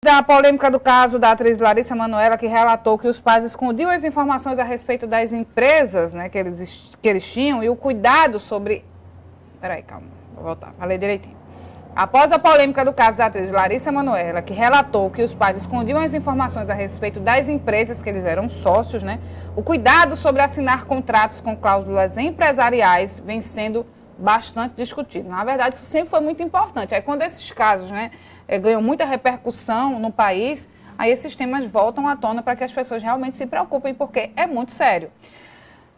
Da polêmica do caso da atriz Larissa Manoela, que relatou que os pais escondiam as informações a respeito das empresas, né, que eles tinham e o cuidado sobre... Peraí, calma, vou voltar, falei direitinho. Após a polêmica do caso da atriz Larissa Manoela, que relatou que os pais escondiam as informações a respeito das empresas que eles eram sócios, né, o cuidado sobre assinar contratos com cláusulas empresariais vem sendo bastante discutido. Na verdade, isso sempre foi muito importante. Aí, quando esses casos, né, ganham muita repercussão no país, aí esses temas voltam à tona para que as pessoas realmente se preocupem, porque é muito sério.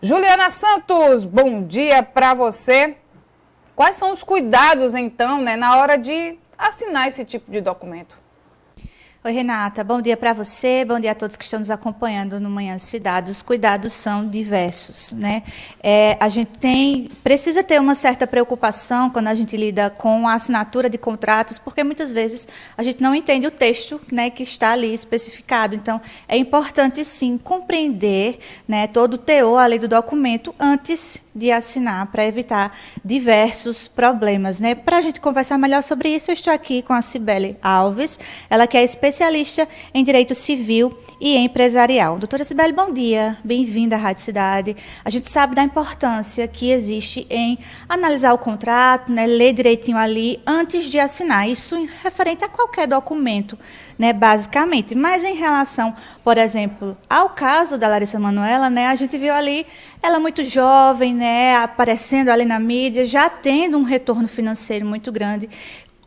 Juliana Santos, bom dia para você. Quais são os cuidados, então, né, na hora de assinar esse tipo de documento? Oi, Renata. Bom dia para você, bom dia a todos que estão nos acompanhando no Manhã Cidade. Os cuidados são diversos, né? A gente precisa ter uma certa preocupação quando a gente lida com a assinatura de contratos, porque muitas vezes a gente não entende o texto, né, que está ali especificado. Então, é importante, sim, compreender, né, todo o teor ali do documento antes de assinar, para evitar diversos problemas, né? Para a gente conversar melhor sobre isso, eu estou aqui com a Cibele Alves, ela que é especialista em Direito Civil e Empresarial. Doutora Cibele, bom dia, bem-vinda à Rádio Cidade. A gente sabe da importância que existe em analisar o contrato, né, ler direitinho ali antes de assinar, isso referente a qualquer documento, né, basicamente. Mas em relação, por exemplo, ao caso da Larissa Manoela, né, a gente viu ali ela muito jovem, né, aparecendo ali na mídia, já tendo um retorno financeiro muito grande.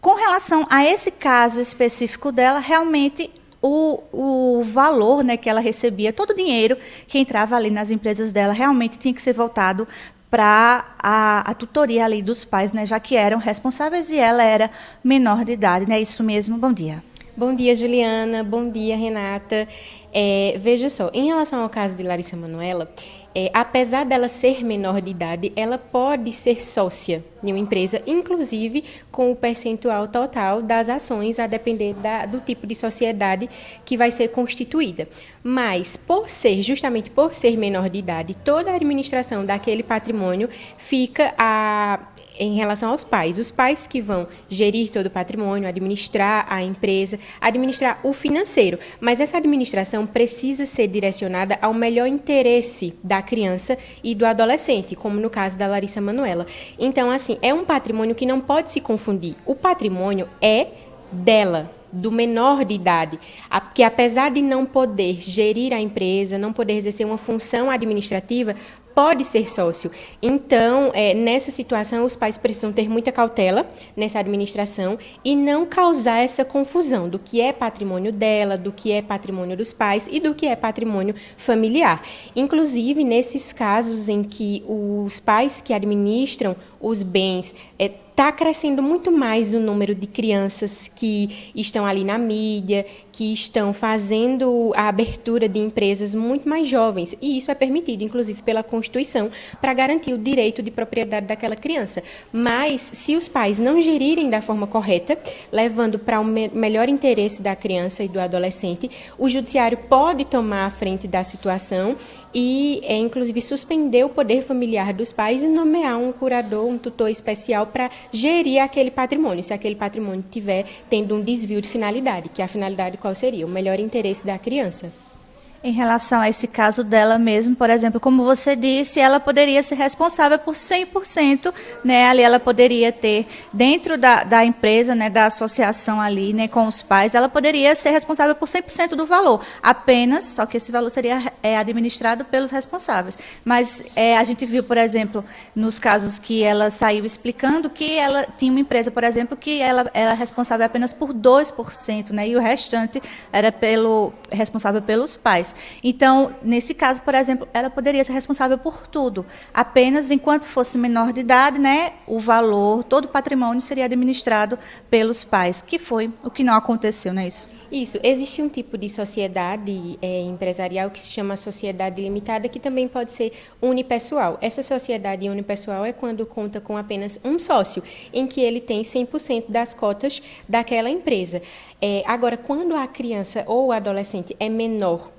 Com relação a esse caso específico dela, realmente o valor, né, que ela recebia, todo o dinheiro que entrava ali nas empresas dela, realmente tinha que ser voltado para a tutoria ali dos pais, né, já que eram responsáveis e ela era menor de idade, né? Isso mesmo, bom dia. Bom dia, Juliana. Bom dia, Renata. Veja só, em relação ao caso de Larissa Manoela, apesar dela ser menor de idade, ela pode ser sócia de uma empresa, inclusive com o percentual total das ações, a depender do tipo de sociedade que vai ser constituída. Mas, justamente por ser menor de idade, toda a administração daquele patrimônio fica em relação aos pais. Os pais que vão gerir todo o patrimônio, administrar a empresa, administrar o financeiro. Mas essa administração precisa ser direcionada ao melhor interesse da criança e do adolescente, como no caso da Larissa Manoela. Então, assim, é um patrimônio que não pode se confundir. O patrimônio é dela, do menor de idade, que apesar de não poder gerir a empresa, não poder exercer uma função administrativa, pode ser sócio. Então, nessa situação, os pais precisam ter muita cautela nessa administração e não causar essa confusão do que é patrimônio dela, do que é patrimônio dos pais e do que é patrimônio familiar. Inclusive, nesses casos em que os pais que administram os bens está crescendo muito mais o número de crianças que estão ali na mídia, que estão fazendo a abertura de empresas muito mais jovens. E isso é permitido, inclusive, pela Constituição, para garantir o direito de propriedade daquela criança. Mas, se os pais não gerirem da forma correta, levando para o melhor interesse da criança e do adolescente, o judiciário pode tomar a frente da situação e, inclusive, suspender o poder familiar dos pais e nomear um curador, um tutor especial para gerir aquele patrimônio, se aquele patrimônio estiver tendo um desvio de finalidade, que a finalidade qual seria? O melhor interesse da criança. Em relação a esse caso dela mesmo, por exemplo, como você disse, ela poderia ser responsável por 100%, né? Ali ela poderia ter, dentro da empresa, né, da associação ali, né, com os pais, ela poderia ser responsável por 100% do valor, apenas, só que esse valor seria administrado pelos responsáveis. Mas a gente viu, por exemplo, nos casos que ela saiu explicando que ela tinha uma empresa, por exemplo, que ela era responsável apenas por 2%, né, e o restante era responsável pelos pais. Então, nesse caso, por exemplo, ela poderia ser responsável por tudo. Apenas enquanto fosse menor de idade, né, o valor, todo o patrimônio seria administrado pelos pais, que foi o que não aconteceu, não é isso? Isso. Existe um tipo de sociedade empresarial que se chama sociedade limitada, que também pode ser unipessoal. Essa sociedade unipessoal é quando conta com apenas um sócio, em que ele tem 100% das cotas daquela empresa. Agora, quando a criança ou o adolescente é menor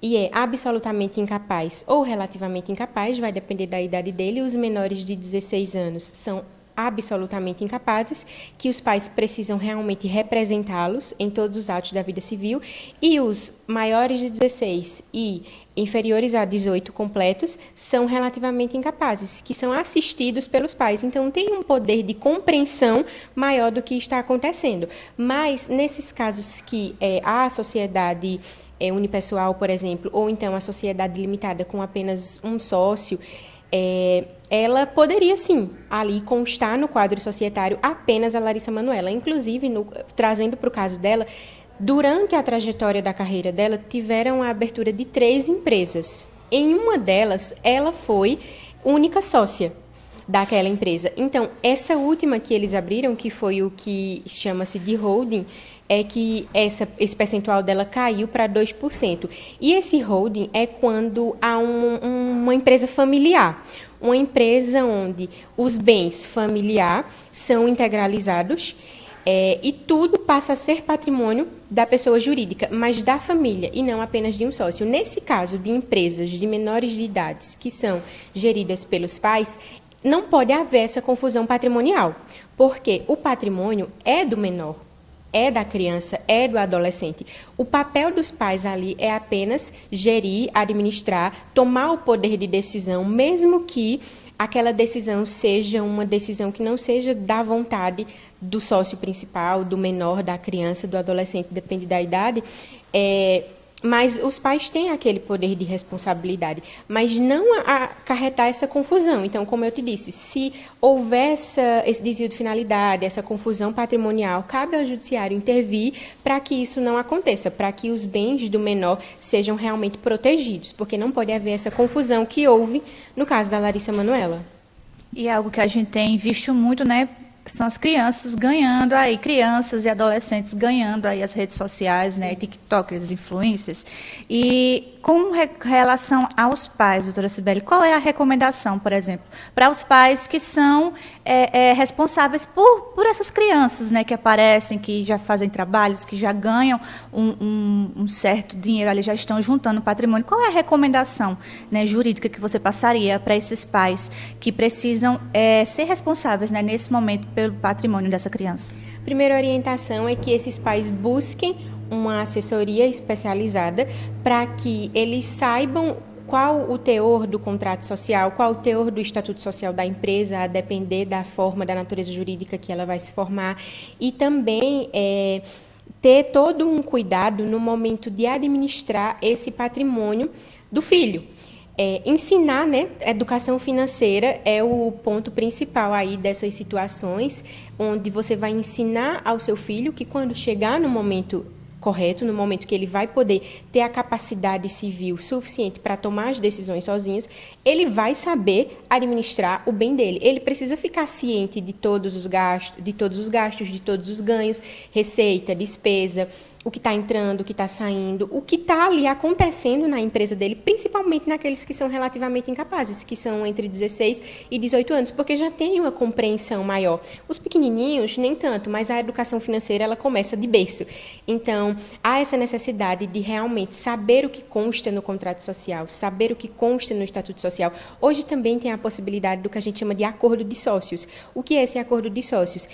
e é absolutamente incapaz ou relativamente incapaz, vai depender da idade dele, os menores de 16 anos são absolutamente incapazes, que os pais precisam realmente representá-los em todos os atos da vida civil, e os maiores de 16 e inferiores a 18 completos são relativamente incapazes, que são assistidos pelos pais. Então, tem um poder de compreensão maior do que está acontecendo. Mas, nesses casos que a sociedade unipessoal, por exemplo, ou então a sociedade limitada com apenas um sócio, ela poderia, sim, ali constar no quadro societário apenas a Larissa Manoela. Inclusive, trazendo para o caso dela, durante a trajetória da carreira dela, tiveram a abertura de 3 empresas. Em uma delas, ela foi única sócia daquela empresa. Então, essa última que eles abriram, que foi o que chama-se de holding, é que esse percentual dela caiu para 2%. E esse holding é quando há uma empresa familiar, uma empresa onde os bens familiar são integralizados e tudo passa a ser patrimônio da pessoa jurídica, mas da família, e não apenas de um sócio. Nesse caso de empresas de menores de idade que são geridas pelos pais, não pode haver essa confusão patrimonial, porque o patrimônio é do menor, é da criança, é do adolescente. O papel dos pais ali é apenas gerir, administrar, tomar o poder de decisão, mesmo que aquela decisão seja uma decisão que não seja da vontade do sócio principal, do menor, da criança, do adolescente, depende da idade, mas os pais têm aquele poder de responsabilidade, mas não acarretar essa confusão. Então, como eu te disse, se houver esse desvio de finalidade, essa confusão patrimonial, cabe ao judiciário intervir para que isso não aconteça, para que os bens do menor sejam realmente protegidos, porque não pode haver essa confusão que houve no caso da Larissa Manoela. E algo que a gente tem visto muito, né? São as crianças ganhando aí, crianças e adolescentes ganhando aí as redes sociais, né, TikTokers, influencers. E com relação aos pais, doutora Cibele, qual é a recomendação, por exemplo, para os pais que são responsáveis por essas crianças, né, que aparecem, que já fazem trabalhos, que já ganham um certo dinheiro ali, já estão juntando patrimônio? Qual é a recomendação, né, jurídica que você passaria para esses pais que precisam ser responsáveis, né, nesse momento pelo patrimônio dessa criança? Primeira orientação é que esses pais busquem uma assessoria especializada para que eles saibam qual o teor do contrato social, qual o teor do estatuto social da empresa, a depender da forma, da natureza jurídica que ela vai se formar, e também ter todo um cuidado no momento de administrar esse patrimônio do filho. Ensinar, né, educação financeira é o ponto principal aí dessas situações, onde você vai ensinar ao seu filho que quando chegar no momento correto, no momento que ele vai poder ter a capacidade civil suficiente para tomar as decisões sozinhos, ele vai saber administrar o bem dele. Ele precisa ficar ciente de todos os gastos, de todos os ganhos, receita, despesa, o que está entrando, o que está saindo, o que está ali acontecendo na empresa dele, principalmente naqueles que são relativamente incapazes, que são entre 16 e 18 anos, porque já tem uma compreensão maior. Os pequenininhos, nem tanto, mas a educação financeira ela começa de berço. Então, há essa necessidade de realmente saber o que consta no contrato social, saber o que consta no estatuto social. Hoje também tem a possibilidade do que a gente chama de acordo de sócios. O que é esse acordo de sócios?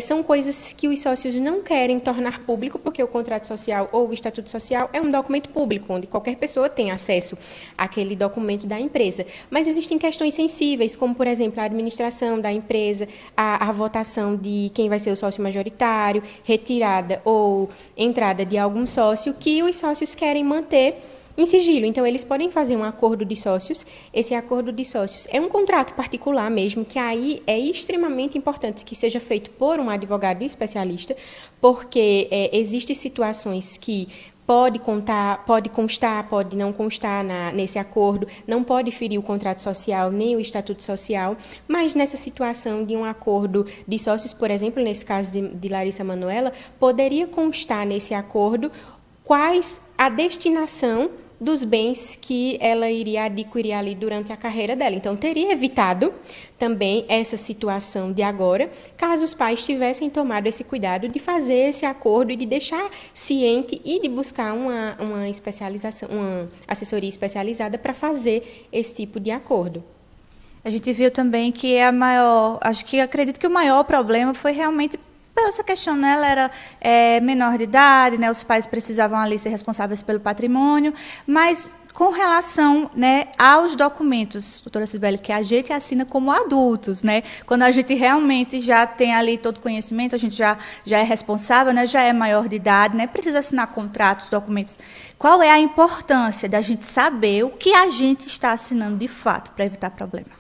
São coisas que os sócios não querem tornar público, porque o contrato social ou o estatuto social é um documento público, onde qualquer pessoa tem acesso àquele documento da empresa. Mas existem questões sensíveis, como, por exemplo, a administração da empresa, a votação de quem vai ser o sócio majoritário, retirada ou entrada de algum sócio, que os sócios querem manter em sigilo. Então, eles podem fazer um acordo de sócios. Esse acordo de sócios é um contrato particular mesmo, que aí é extremamente importante que seja feito por um advogado especialista, porque existem situações que pode constar, pode não constar nesse acordo, não pode ferir o contrato social, nem o estatuto social, mas nessa situação de um acordo de sócios, por exemplo, nesse caso de Larissa Manoela, poderia constar nesse acordo quais a destinação dos bens que ela iria adquirir ali durante a carreira dela. Então, teria evitado também essa situação de agora, caso os pais tivessem tomado esse cuidado de fazer esse acordo e de deixar ciente e de buscar uma especialização, uma assessoria especializada para fazer esse tipo de acordo. A gente viu também que acredito que o maior problema foi realmente pela essa questão, né? Ela era menor de idade, né? Os pais precisavam ali ser responsáveis pelo patrimônio, mas com relação, né, aos documentos, doutora Cibele, que a gente assina como adultos, né? Quando a gente realmente já tem ali todo o conhecimento, a gente já é responsável, né? Já é maior de idade, né? Precisa assinar contratos, documentos. Qual é a importância da gente saber o que a gente está assinando de fato para evitar problema?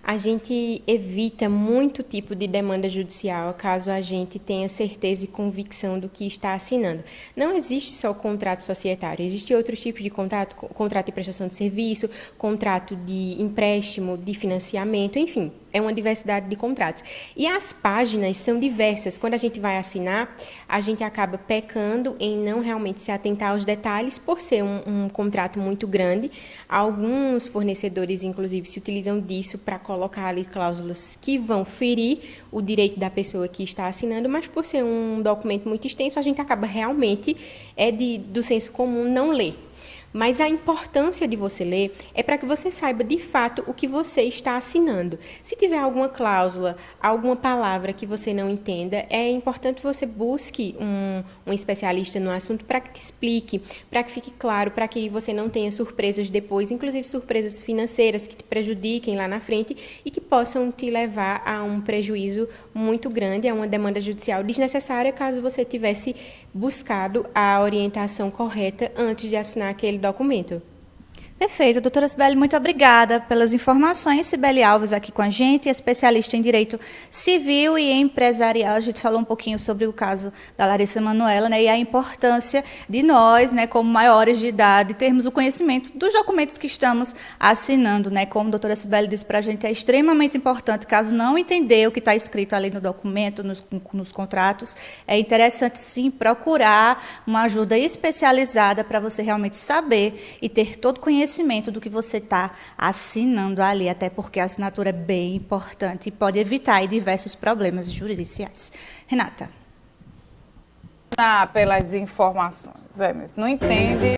A gente evita muito tipo de demanda judicial caso a gente tenha certeza e convicção do que está assinando. Não existe só o contrato societário, existe outros tipos de contrato, contrato de prestação de serviço, contrato de empréstimo, de financiamento, enfim, é uma diversidade de contratos. E as páginas são diversas. Quando a gente vai assinar, a gente acaba pecando em não realmente se atentar aos detalhes, por ser um contrato muito grande. Alguns fornecedores, inclusive, se utilizam disso para colocar ali cláusulas que vão ferir o direito da pessoa que está assinando, mas por ser um documento muito extenso, a gente acaba realmente, do senso comum, não ler. Mas a importância de você ler é para que você saiba, de fato, o que você está assinando. Se tiver alguma cláusula, alguma palavra que você não entenda, é importante que você busque um especialista no assunto para que te explique, para que fique claro, para que você não tenha surpresas depois, inclusive surpresas financeiras que te prejudiquem lá na frente e que possam te levar a um prejuízo muito grande, a uma demanda judicial desnecessária, caso você tivesse buscado a orientação correta antes de assinar aquele documento. Perfeito. Doutora Cibele, muito obrigada pelas informações. Cibele Alves aqui com a gente, especialista em Direito Civil e Empresarial. A gente falou um pouquinho sobre o caso da Larissa Manoela, né, e a importância de nós, né, como maiores de idade, termos o conhecimento dos documentos que estamos assinando. Né, como a doutora Cibele disse para a gente, é extremamente importante, caso não entender o que está escrito ali no documento, nos contratos, é interessante, sim, procurar uma ajuda especializada para você realmente saber e ter todo o conhecimento do que você está assinando ali, até porque a assinatura é bem importante e pode evitar aí diversos problemas judiciais. Renata. Pelas informações, mas não entende.